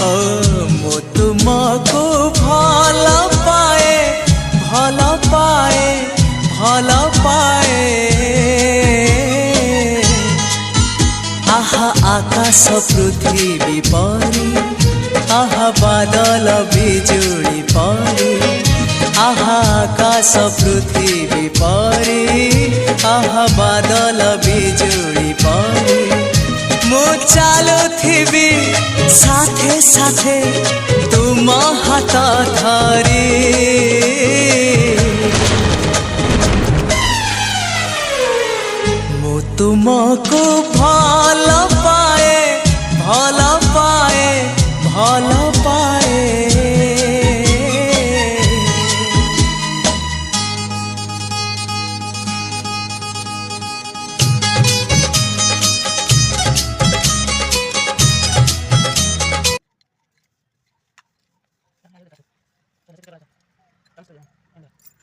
ओ मु तुमको भल पाए भल पाए भल पाए आहा आकाश पृथ्वी परी आहा बादल बिजुली परी आहा आकाश पृथ्वी परी आहा बादल बिजुली परी मु चालुथिबी साथे साथे तुम हाथ धरी मु तुमको भल पाए भल पाए भल पाए Terus